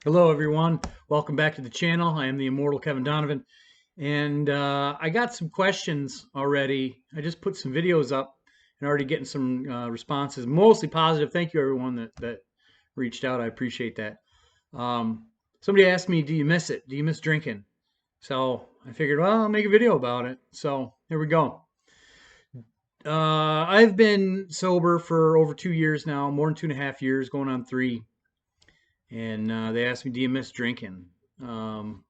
Hello, everyone. Welcome back to the channel. I am the immortal Kevin Donovan, and I got some questions already. I just put some videos up and already getting some responses, mostly positive. Thank you, everyone that reached out. I appreciate that. Somebody asked me, "Do you miss it? Do you miss drinking?" So I figured, well, I'll make a video about it. So here we go. I've been sober for over 2 years now, more than 2.5 years, going on 3. And they asked me, "Do you miss drinking?" Um,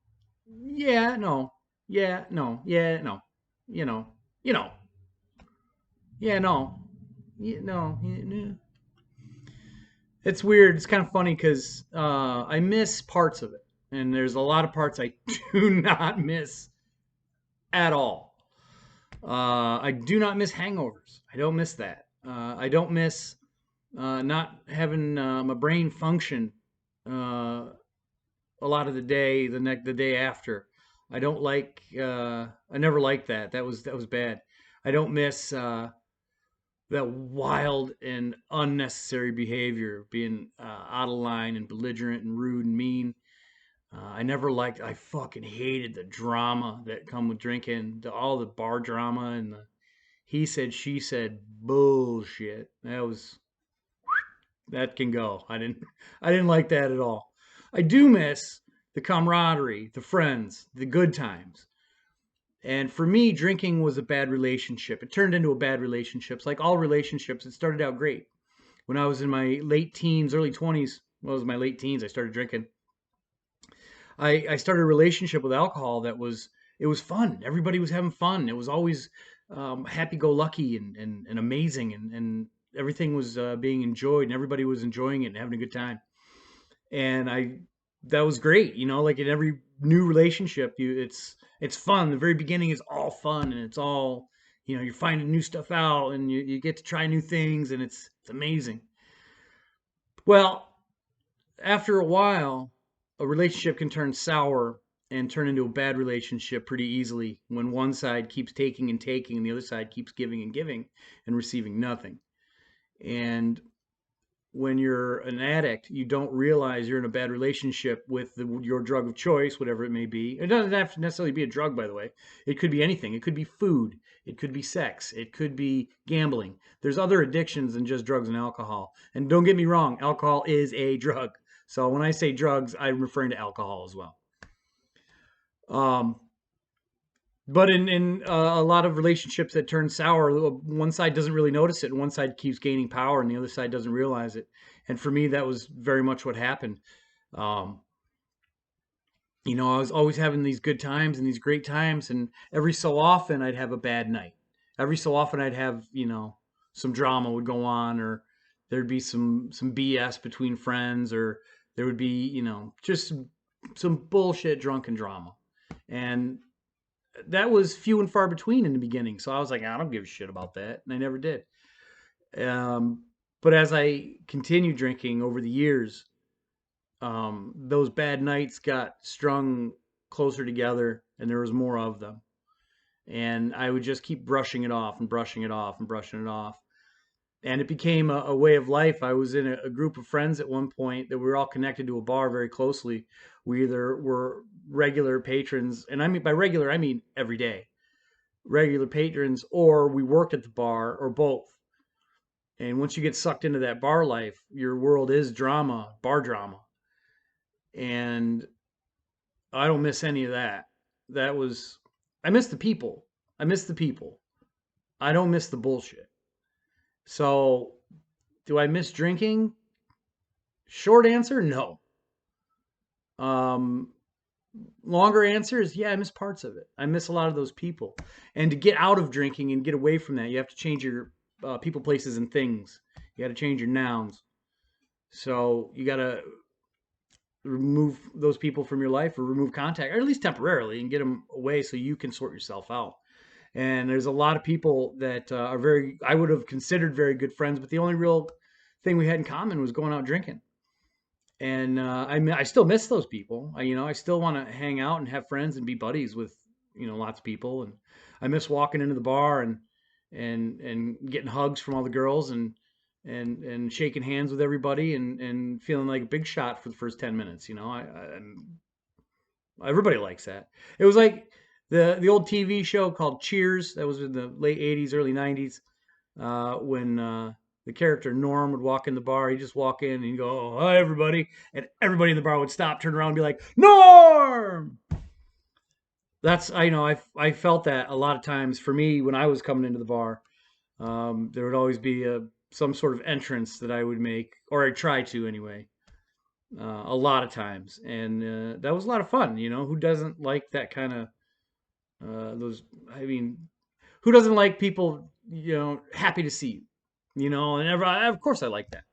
yeah, no, yeah, no, yeah, no, you know, you know, yeah, no, no. It's weird. It's kind of funny because I miss parts of it, and there's a lot of parts I do not miss at all. I do not miss hangovers. I don't miss that. I don't miss not having my brain function uh, a lot of the day, the day after. I don't like. I never liked that. That was bad. I don't miss that wild and unnecessary behavior, being out of line and belligerent and rude and mean. I never liked. I fucking hated the drama that come with drinking, all the bar drama and the he said, she said bullshit. That can go. I didn't like that at all. I do miss the camaraderie, the friends, the good times. And for me, drinking was a bad relationship. It turned into a bad relationship. Like all relationships, it started out great. When I was in my late teens, early 20s, well, it was my late teens, I started drinking. I started a relationship with alcohol it was fun. Everybody was having fun. It was always happy-go-lucky and amazing, and everything was being enjoyed, and everybody was enjoying it and having a good time. And that was great. Like in every new relationship, it's fun. The very beginning is all fun, and it's all you're finding new stuff out, and you get to try new things, and it's amazing. Well, after a while, a relationship can turn sour and turn into a bad relationship pretty easily when one side keeps taking and taking and the other side keeps giving and giving and receiving nothing. And when you're an addict, you don't realize you're in a bad relationship with your drug of choice, whatever it may be. It doesn't have to necessarily be a drug, by the way. It could be anything. It could be food. It could be sex. It could be gambling. There's other addictions than just drugs and alcohol. And don't get me wrong, alcohol is a drug. So when I say drugs, I'm referring to alcohol as well. Um, but in a lot of relationships that turn sour, one side doesn't really notice it, and one side keeps gaining power, and the other side doesn't realize it. And for me, that was very much what happened. Um, I was always having these good times and these great times, and every so often I'd have a bad night. Every so often I'd have, some drama would go on, or there'd be some BS between friends, or there would be, just some bullshit drunken drama. And that was few and far between in the beginning. So I was like, I don't give a shit about that, and I never did. Um, but as I continued drinking over the years, those bad nights got strung closer together, and there was more of them. And I would just keep brushing it off and brushing it off and brushing it off. And it became a way of life. I was in a group of friends at one point that we were all connected to a bar very closely. We either were regular patrons, and I mean by regular, I mean every day, regular patrons, or we worked at the bar, or both. And once you get sucked into that bar life, your world is drama, bar drama. And I don't miss any of that. That was, I miss the people. I miss the people. I don't miss the bullshit. So, do I miss drinking? Short answer, no. Um, Longer answer is yeah, I miss parts of it. I miss a lot of those people. And to get out of drinking and get away from that, you have to change your people, places, and things. You got to change your nouns. So you got to remove those people from your life, or remove contact, or at least temporarily, and get them away so you can sort yourself out. And there's a lot of people that I would have considered very good friends, but the only real thing we had in common was going out drinking. And I still miss those people. I still want to hang out and have friends and be buddies with lots of people. And I miss walking into the bar and getting hugs from all the girls, and and shaking hands with everybody and feeling like a big shot for the first 10 minutes. Everybody likes that. It was like the old TV show called Cheers that was in the late 80s, early 90s, when the character Norm would walk in the bar. He'd just walk in and he'd go, "Oh, hi, everybody." And everybody in the bar would stop, turn around, and be like, "Norm!" I felt that a lot of times for me when I was coming into the bar. There would always be some sort of entrance that I would make, or I try to anyway, a lot of times. And that was a lot of fun. Who doesn't like that kind of, those, I mean, who doesn't like people, happy to see you, and of course I like that.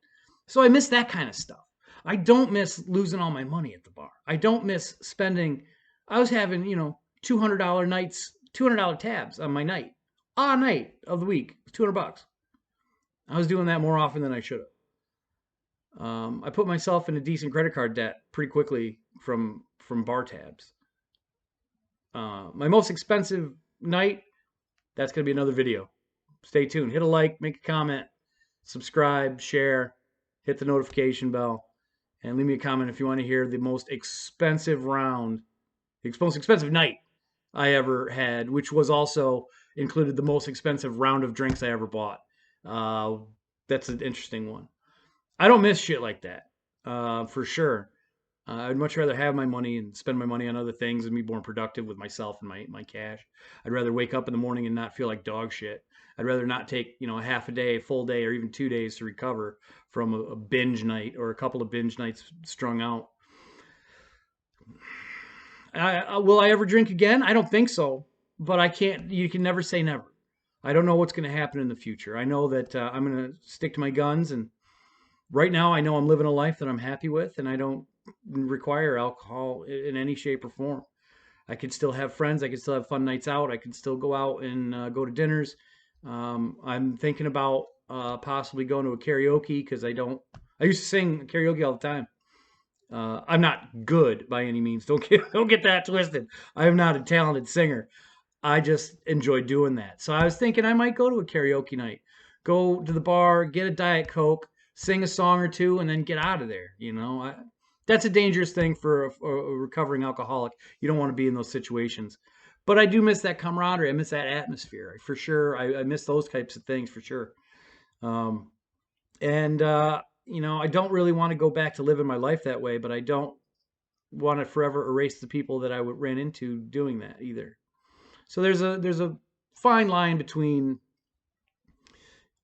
So I miss that kind of stuff. I don't miss losing all my money at the bar. I don't miss spending. I was having, $200 nights, $200 tabs on my night, a night of the week, $200. I was doing that more often than I should have. I put myself in a decent credit card debt pretty quickly from bar tabs. My most expensive night, that's going to be another video. Stay tuned. Hit a like, make a comment, subscribe, share, hit the notification bell, and leave me a comment if you want to hear the most expensive night I ever had, which was also included the most expensive round of drinks I ever bought. Uh, that's an interesting one. I don't miss shit like that, for sure. I'd much rather have my money and spend my money on other things and be more productive with myself and my cash. I'd rather wake up in the morning and not feel like dog shit. I'd rather not take, a half a day, a full day, or even 2 days to recover from a binge night or a couple of binge nights strung out. Will I ever drink again? I don't think so, but I can't. You can never say never. I don't know what's going to happen in the future. I know that I'm going to stick to my guns, and right now I know I'm living a life that I'm happy with, and I don't require alcohol in any shape or form. I could still have friends. I could still have fun nights out. I could still go out and go to dinners. I'm thinking about possibly going to a karaoke because I don't. I used to sing karaoke all the time. I'm not good by any means. Don't get that twisted. I am not a talented singer. I just enjoy doing that. So I was thinking I might go to a karaoke night, go to the bar, get a Diet Coke, sing a song or two, and then get out of there. That's a dangerous thing for a recovering alcoholic. You don't want to be in those situations. But I do miss that camaraderie. I miss that atmosphere for sure. I miss those types of things for sure. Um, and I don't really want to go back to living my life that way, but I don't want to forever erase the people that I ran into doing that either. So there's a fine line between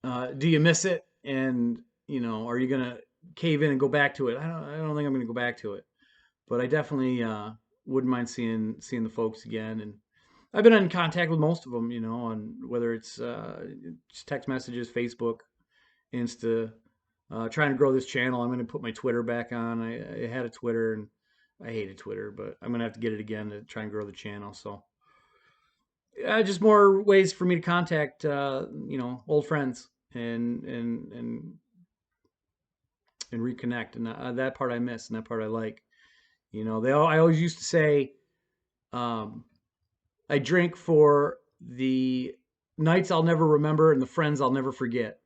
do you miss it and are you gonna cave in and go back to it? I don't think I'm gonna go back to it, but I definitely wouldn't mind seeing the folks again. And I've been in contact with most of them, on whether it's just text messages, Facebook, Insta. Trying to grow this channel. I'm going to put my Twitter back on. I had a Twitter and I hated Twitter, but I'm going to have to get it again to try and grow the channel. So just more ways for me to contact, old friends and reconnect. And that part I miss and that part I like. I always used to say, um, I drink for the nights I'll never remember and the friends I'll never forget.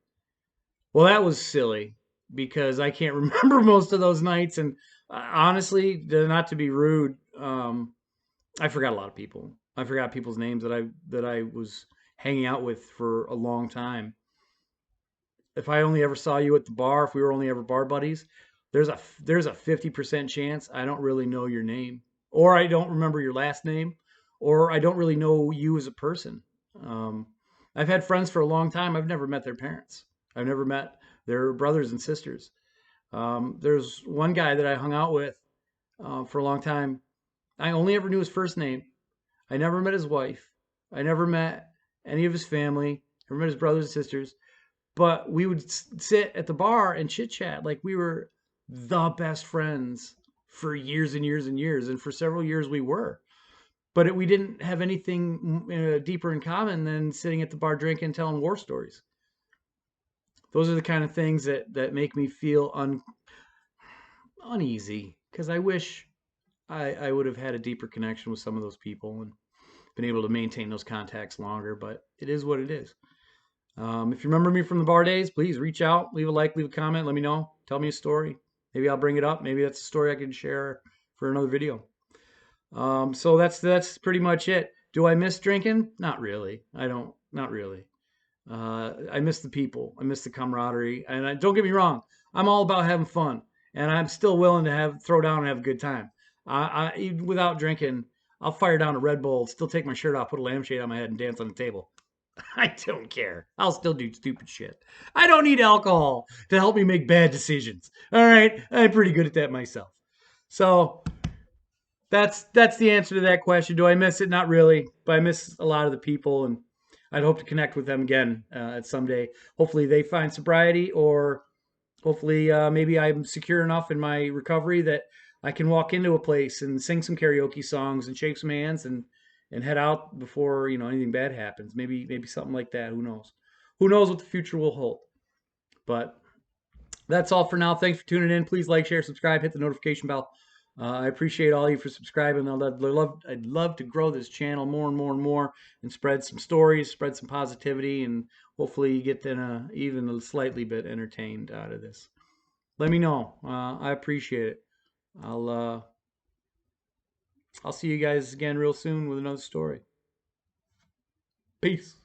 Well, that was silly because I can't remember most of those nights. And honestly, not to be rude, I forgot a lot of people. I forgot people's names that I was hanging out with for a long time. If I only ever saw you at the bar, if we were only ever bar buddies, there's a 50% chance I don't really know your name, or I don't remember your last name, or I don't really know you as a person. Um, I've had friends for a long time. I've never met their parents. I've never met their brothers and sisters. There's one guy that I hung out with for a long time. I only ever knew his first name. I never met his wife. I never met any of his family. I never met his brothers and sisters. But we would sit at the bar and chit chat like we were the best friends for years and years and years. And for several years we were. But we didn't have anything deeper in common than sitting at the bar drinking and telling war stories. Those are the kind of things that make me feel uneasy because I wish I would have had a deeper connection with some of those people and been able to maintain those contacts longer. But it is what it is. If you remember me from the bar days, please reach out, leave a like, leave a comment, let me know, tell me a story. Maybe I'll bring it up. Maybe that's a story I can share for another video. So that's pretty much it. Do I miss drinking? Not really. I don't. Not really. I miss the people. I miss the camaraderie. And don't get me wrong, I'm all about having fun, and I'm still willing to throw down and have a good time. Even without drinking, I'll fire down a Red Bull, still take my shirt off, put a lampshade on my head, and dance on the table. I don't care. I'll still do stupid shit. I don't need alcohol to help me make bad decisions. All right, I'm pretty good at that myself. So that's the answer to that question. Do I miss it? Not really, but I miss a lot of the people, and I'd hope to connect with them again at someday. Hopefully, they find sobriety, or hopefully, maybe I'm secure enough in my recovery that I can walk into a place and sing some karaoke songs and shake some hands and head out before anything bad happens. Maybe something like that. Who knows? Who knows what the future will hold? But that's all for now. Thanks for tuning in. Please like, share, subscribe, hit the notification bell. I appreciate all of you for subscribing. I'd love to grow this channel more and more and more, and spread some stories, spread some positivity, and hopefully you get even a slightly bit entertained out of this. Let me know. I appreciate it. I'll I'll see you guys again real soon with another story. Peace.